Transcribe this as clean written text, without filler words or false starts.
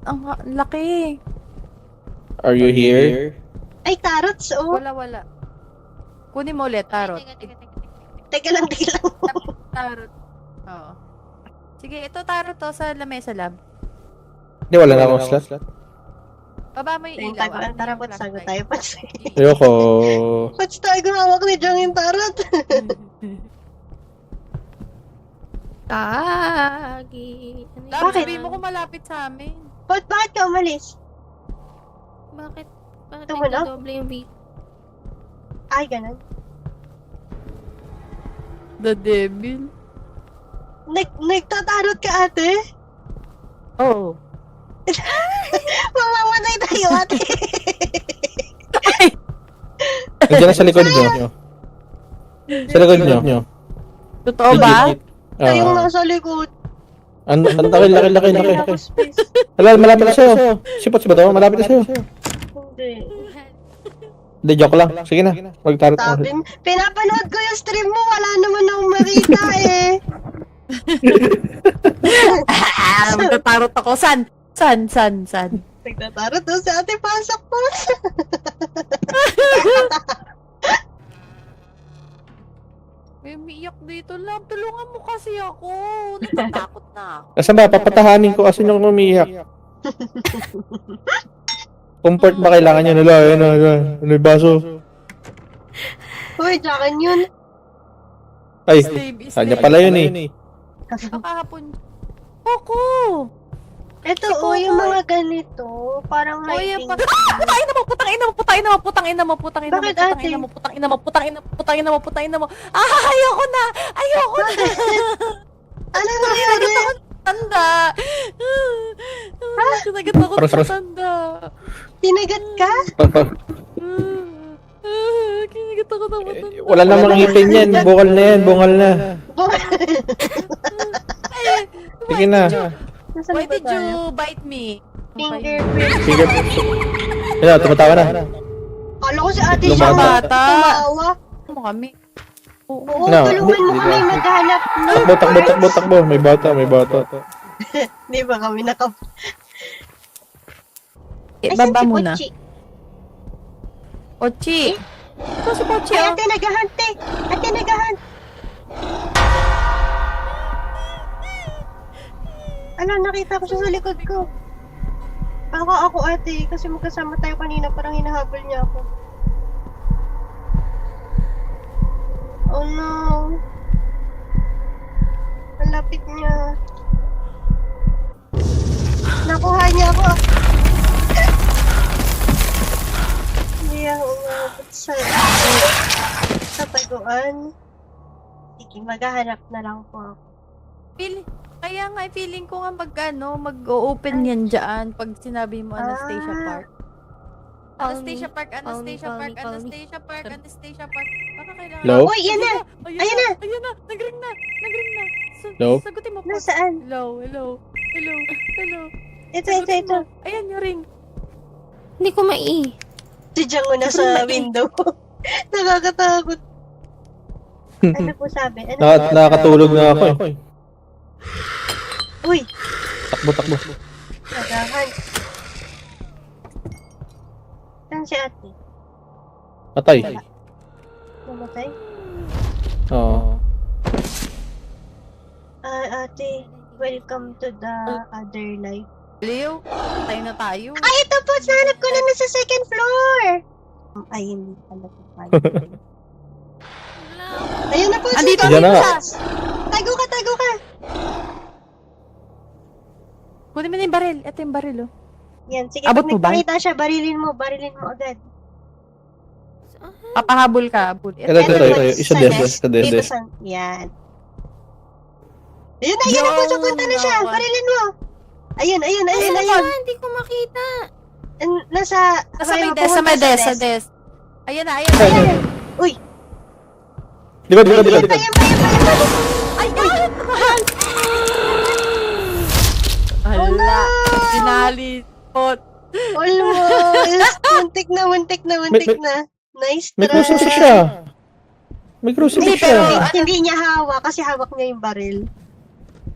Ang laki. Are you here? Ay, tarots, oh. Wala. Kunin mo ulit, tarot. Teka lang. Tarot. Oo. Sige, ito tarot to sa lamesa lab. Hindi, wala na akong slot. Baba mo yung ilaw. Ang tara, Pats, sago tayo, Pats. Ayoko. Pats, tayo gumawak ni Jong yung tarot. Tagi. Lab, Bakit? sabihin mo kung malapit sa amin. Bakit ka umalis? Bakit? Bakit Tumulog? nagdodoble yung beat? Ay, ganun. The devil. Nagtatarot ka, ate? Oo. Mamamatay tayo, ate. Nandiyan na sa likod nyo. Sa likod nyo. Totoo ba? Kayong nasa likod. Ang laki. Hala, malapit na sa'yo. Sipot ba to? Malapit na sa'yo. Hindi. Hindi, joke lang. Sige na. Magtarot mo. Sabi, pinapanood ko yung stream mo. Wala naman akong makita eh. Magtatarot ako. San? Nagtatarot daw si ate. Pasok po. May umiiyak dito lang. Tulungan mo kasi ako. Natatakot na ako. Asan ba? Papatahanin ko kasi nung umiiyak. Comfort ba kailangan nyo? Ano yung baso? Uy, jacket yun. Ay, Slave. kanya pala yun eh. Kahapon. Coco! Ito, Si Coco. yung mga ganito. Parang Oh, yan hiding. pa. Putangin na mo. Ayoko na. Ano nangyari? Tanda. Kinagat ako sa tanda. Tinagat ka? Kinagat ako ng matanda. Wala namang ngipin yan. Bungal na. Sige na. Nasaan Why ba did tayo? you bite me? Fingerprint. Sige. Ayan, tumatawa na. Kala ko si ate siya. Bata. Tumawa. Ano kami? Oo, No, tulungan mo kami maghanap. Takbo. May bata. Di ba kami Baba si muna. Pochi? Pochi. Ito si Pochi. Ay, ate naghahante. Ate naghahunt. Ala, nakita ko siya sa likod ko. Ako ate, kasi magkasama tayo kanina, parang hinahabol niya ako. Oh no. Ang lapit niya. Nakuha niya ako. Hindi ako umabot sa taguan. Sige, maghahanap na lang po ako. Kaya nga, feeling ko nga mag-open yan dyan pag sinabi mo Anastasia Park. Anastasia Park. Parang kailangan... Hello? Uy, yan na! Ayan na! Nag-ring na! Hello? Sagutin mo po. Nasaan? Hello. Ito. Ayan yung ring. Hindi ko Diyan ko na sa window. Nakakatakot. Ano po sabi? Nakakatulog na ako eh. Uy! Takbo. Nagahan. Saan si ate? Patay. Namatay? Oo. Ate, welcome to the other life. Leo, tayo na tayo. Ay, ito po! Nahanap ko na nasa second floor! Ay, hindi pala po pala. Ayun na po! Andito sige, na. Tago ka! Kunin mo na yung baril. Ito yung baril, oh. Yan, sige. Abot Pag mo ba? nagpakita siya, barilin mo agad. Papahabol ka, habol. Ito. Isa Dito des. Yan. Ayun na po! Punta na siya! Barilin mo! Ayun. Hindi ko makita. Nasa Sa may des. Ayan na. Uy! Likod. Ayan pa! Ay, mahal! Hala. Sinalipot. Almost! Muntik na. Nice try. May crucifix siya. Hindi, pero hindi niya hawak kasi hawak niya yung baril.